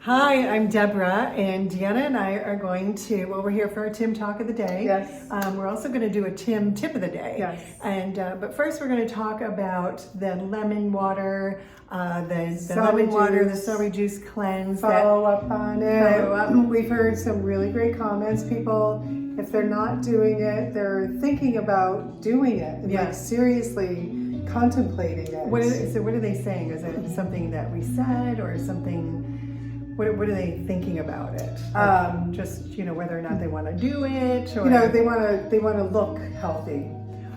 Hi, I'm Deborah, and Deanna and I are going to, well, we're here for our Tim Talk of the Day. Yes. We're also going to do a Tim Tip of the Day. Yes. And but first we're going to talk about the lemon water, the Celery lemon water, the juice. celery juice cleanse. Follow up on it. Follow up. We've heard some really great comments. People, if they're not doing it, they're thinking about doing it and like seriously contemplating it. So what are they saying? Is it something that we said or something? What are they thinking about it? Like, just whether or not they want to do it, or they want to look healthy.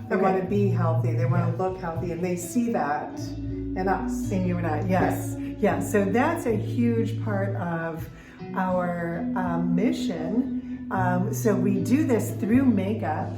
They want to be healthy. They want to look healthy, and they see that in us, in you and I. Yes, yeah. So that's a huge part of our mission. So we do this through makeup.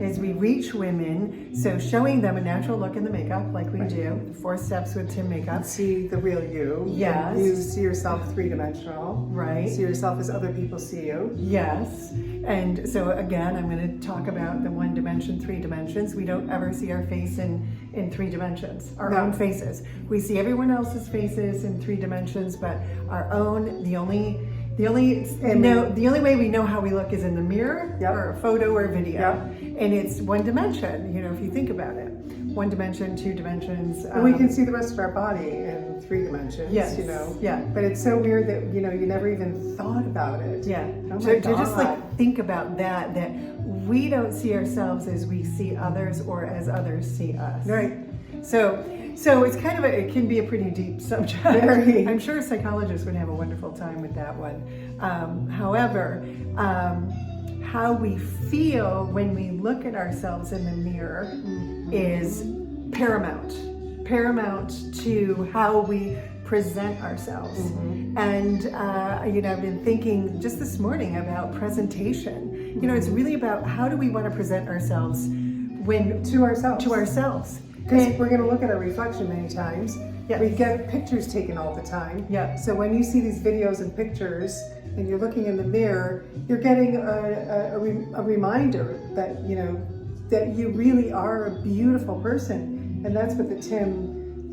Is we reach women, so showing them a natural look in the makeup, like we do, 4 steps with Tim makeup. See the real you. Yes. You see yourself 3-dimensional. Right. See yourself as other people see you. Yes. And so again, I'm going to talk about the 1 dimension, 3 dimensions. We don't ever see our face in 3 dimensions, our own faces. We see everyone else's faces in 3 dimensions, but our own, the only way we know how we look is in the mirror or a photo or video. And it's 1 dimension, if you think about it. 1 dimension, 2 dimensions. And we can see the rest of our body in 3 dimensions, Yeah. But it's so weird that, you never even thought about it. Yeah. Oh to just think about that we don't see ourselves as we see others or as others see us. Right. So it's kind of it can be a pretty deep subject. Very. I'm sure psychologists would have a wonderful time with that one. However, how we feel when we look at ourselves in the mirror is paramount to how we present ourselves. And I've been thinking just this morning about presentation. It's really about how do we want to present ourselves to ourselves. Because we're going to look at our reflection many times. Yes. We get pictures taken all the time. Yeah. So when you see these videos and pictures and you're looking in the mirror, you're getting a reminder that, that you really are a beautiful person. And that's what the Tim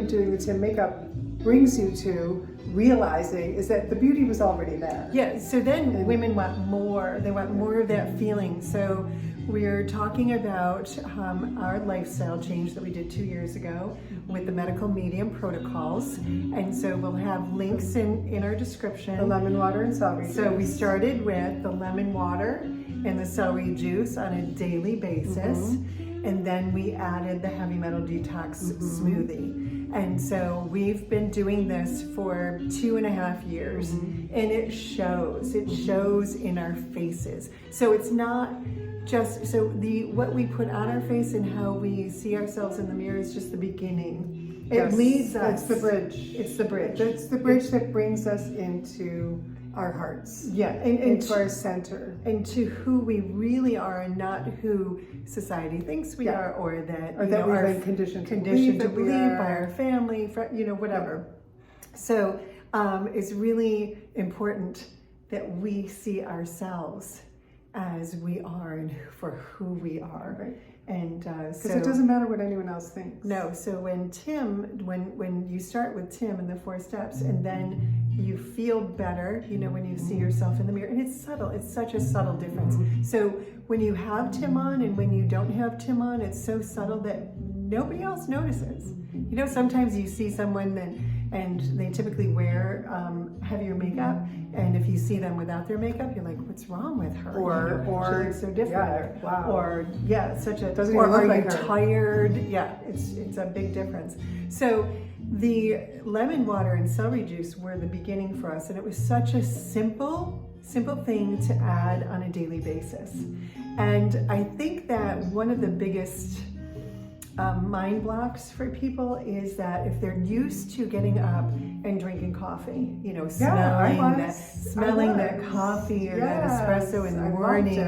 doing the Tim makeup brings you to, realizing is that the beauty was already there. Yeah, so then women want more. They want more of that feeling. So we're talking about our lifestyle change that we did 2 years ago with the medical medium protocols. And so we'll have links in our description. The lemon water and celery juice. So we started with the lemon water and the celery juice on a daily basis. And then we added the heavy metal detox smoothie. And so we've been doing this for 2.5 years, and it shows in our faces. So it's not just, what we put on our face and how we see ourselves in the mirror is just the beginning. It leads us. It's the bridge. It's the bridge. It's the bridge that brings us into our hearts. Yeah, and into our center. And to who we really are, and not who society thinks we are, or that we've been conditioned to believe by our family, whatever. So it's really important that we see ourselves as we are and for who we are. Right. And because it doesn't matter what anyone else thinks. No. So when you start with Tim and the 4 steps, and then you feel better, when you see yourself in the mirror, and it's subtle. It's such a subtle difference. So when you have Tim on and when you don't have Tim on, it's so subtle that nobody else notices. Sometimes you see someone and they typically wear heavier makeup, and if you see them without their makeup, you're like, what's wrong with her? Or she looks so different. Yeah, wow. Or such a. Doesn't or even look are like you her. tired? Yeah, it's a big difference. So the lemon water and celery juice were the beginning for us, and it was such a simple thing to add on a daily basis. And I think that one of the biggest mind blocks for people is that if they're used to getting up and drinking coffee, smelling that coffee or that espresso in the morning,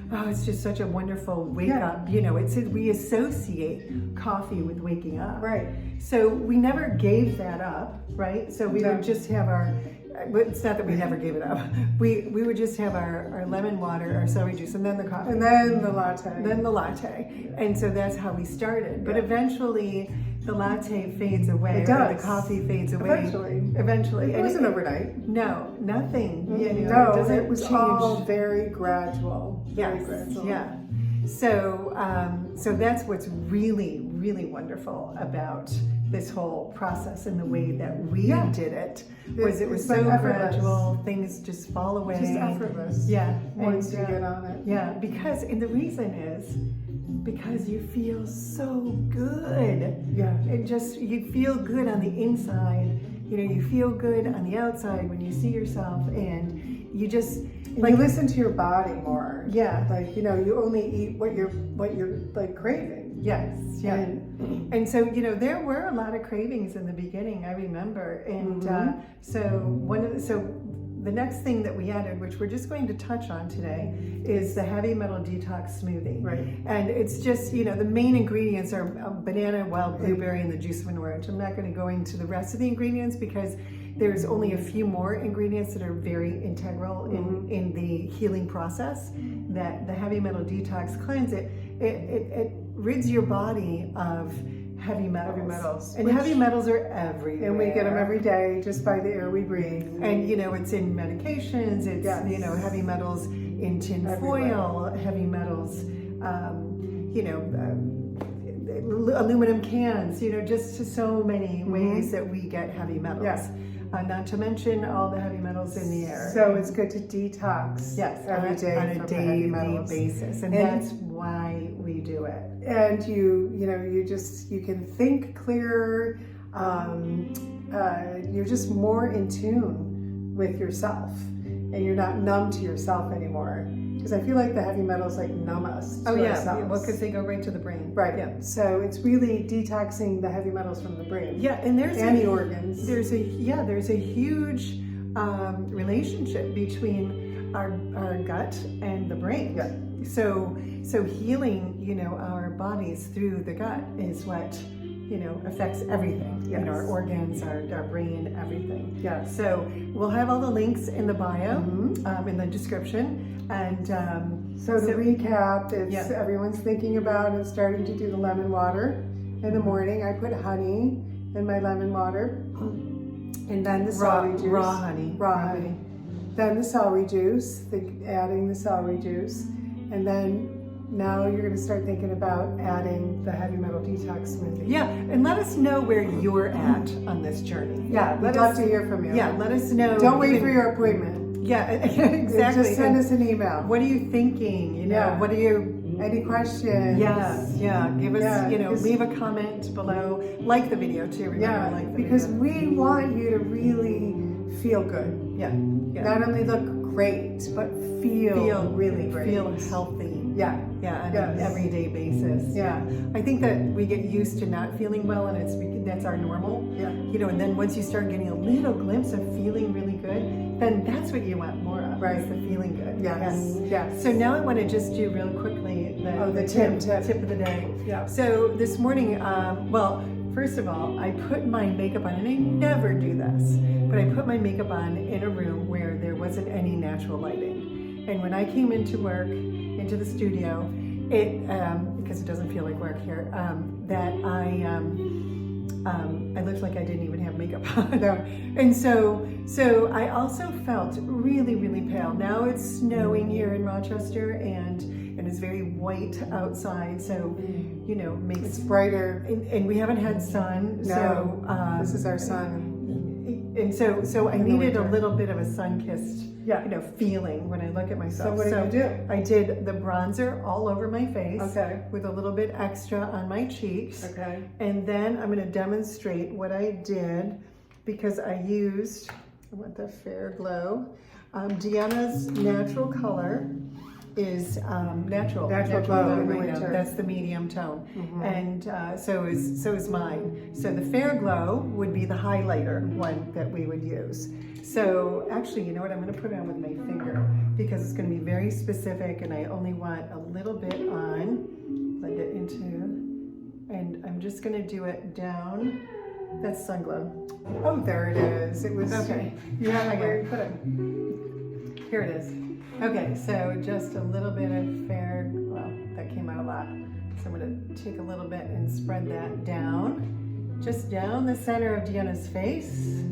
and it's just such a wonderful wake up. We associate coffee with waking up. Right. So we never gave that up, right? So we would just have our. It's not that we never gave it up. We would just have our lemon water, our celery juice, and then the coffee. And then the latte. And so that's how we started. But eventually the latte fades away. It or does. the coffee fades away. Eventually. It And wasn't overnight. No, nothing. You know, No, it doesn't it was change. all very gradual. Very Yes, gradual. yeah. So, so that's what's really, really wonderful about this whole process and the way that we did it. Was it was It's so like effortless. gradual, things just fall away. Just effortless. Yeah. Once and, you get on it. Yeah, because, and the reason is because you feel so good. Yeah. It just, you feel good on the inside. You know, you feel good on the outside when you see yourself, and you just Like, you listen to your body more. Yeah. Like, you know, you only eat what you're like craving. Yes, yeah. And So, you know, there were a lot of cravings in the beginning, I remember. And so the next thing that we added, which we're just going to touch on today, is the heavy metal detox smoothie. Right. And it's just, you know, the main ingredients are banana, wild blueberry, and the juice of an orange. I'm not going to go into the rest of the ingredients because there's only a few more ingredients that are very integral in the healing process. That the heavy metal detox cleanse, it rids your body of heavy metals. And heavy metals are everywhere. we get them every day just by the air we breathe. And, you know, it's in medications, it's, you know, heavy metals in tin foil, heavy metals, you know, aluminum cans, you know, just so many ways that we get heavy metals. Yeah. Not to mention all the heavy metals in the air. So it's good to detox every day on a daily basis. And that's why we do it. And you know, you can think clearer. You're just more in tune with yourself, and you're not numb to yourself anymore. Because I feel like the heavy metals like numb us to ourselves. Well, because they go right to the brain. Right. Yeah. So it's really detoxing the heavy metals from the brain. Yeah, and there's the organs. There's a huge relationship between our gut and the brain. Yeah. So healing, you know, our bodies through the gut is what, you know, affects everything. Yes. You know, our organs, our brain, everything. Yeah. So we'll have all the links in the bio, in the description. And so to recap, it's everyone's thinking about and starting to do the lemon water in the morning. I put honey in my lemon water, and then the celery juice. Raw honey. Then the celery juice, adding the celery juice, and then now you're going to start thinking about adding the heavy metal detox smoothie. Yeah, and let us know where you're at on this journey. Yeah, we'd love to hear from you. Yeah, let us know. Don't wait for your appointment. Yeah, exactly. Just send us an email. What are you thinking? You know, what are your any questions? Yeah. Give us, you know, leave a comment below. Like the video too. Remember, like the because video. we want you to really feel good. Yeah. Not only look great, but feel really great. Feel healthy. Yeah. On an everyday basis. Yeah. I think that we get used to not feeling well, and that's our normal. Yeah. You know, and then once you start getting a little glimpse of feeling really good, then that's what you want more of. Right. Is the feeling good. Yes. So now I want to just do real quickly the tip of the day. Yeah. So this morning, well, first of all, I put my makeup on, and I never do this, but I put my makeup on in a room where there wasn't any natural lighting. And when I came into work, into the studio, it because it doesn't feel like work here, that I looked like I didn't even have makeup on. And so I also felt really, really pale. Now it's snowing here in Rochester, and it's very white outside, so you know, makes it's brighter. And we haven't had sun. No, so this is our sun. And so I needed a little bit of a sun-kissed, you know, feeling when I look at myself. So what did you do? I did the bronzer all over my face, with a little bit extra on my cheeks. Okay. And then I'm going to demonstrate what I did, because I used, I want the Fair Glow. Deanna's natural color is natural glow in the right now. winter. That's the medium tone, and so is mine. So the Fair Glow would be the highlighter one that we would use. So actually, you know what? I'm going to put it on with my finger because it's going to be very specific, and I only want a little bit on. Blend it into, and I'm just going to do it down. That's Sun Glow. Oh, there it is. It was okay. You have it where you put it. Here it is. Okay, so just a little bit of that came out a lot. So I'm going to take a little bit and spread that down. just down the center of Deanna's face.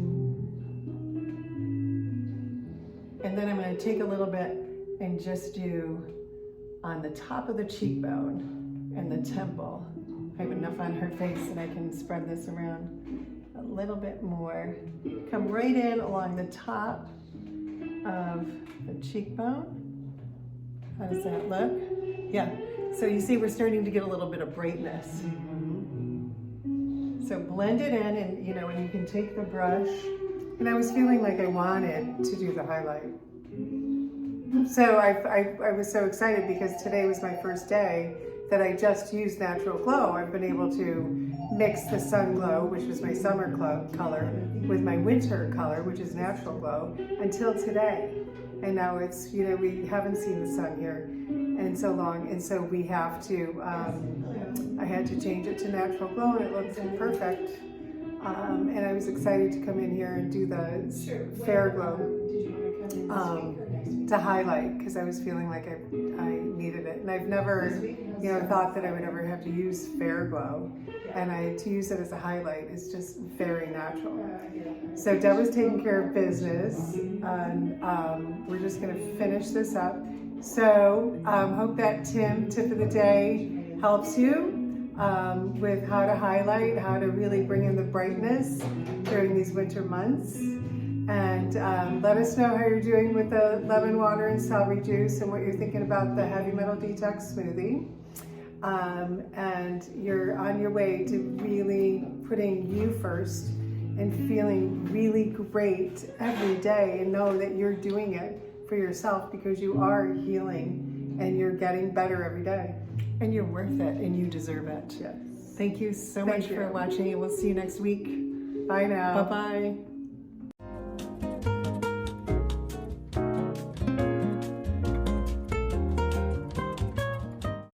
And then I'm going to take a little bit and just do on the top of the cheekbone and the temple. I have enough on her face that I can spread this around a little bit more. Come right in along the top of the cheekbone. How does that look? Yeah, so you see we're starting to get a little bit of brightness. So blend it in, and and you can take the brush. And I was feeling like I wanted to do the highlight. So I was so excited because today was my first day that I just used Natural Glow. I've been able to mix the Sun Glow, which was my summer color, with my winter color, which is Natural Glow, until today. And now it's, we haven't seen the sun here in so long, and so we have to, I had to change it to Natural Glow, and it looks perfect. And I was excited to come in here and do the Fair Glow to highlight, because I was feeling like I needed it. And I've never, thought that I would ever have to use Fair Glow. And to use it as a highlight is just very natural. So Deb was taking care of business, and we're just going to finish this up. So hope that tip of the day helps you with how to highlight, how to really bring in the brightness during these winter months. And let us know how you're doing with the lemon water and celery juice, and what you're thinking about the heavy metal detox smoothie. And you're on your way to really putting you first and feeling really great every day, and know that you're doing it for yourself because you are healing and you're getting better every day. And you're worth it, and you deserve it. Yes. Thank you so much for watching, and we'll see you next week. Bye now. Bye-bye.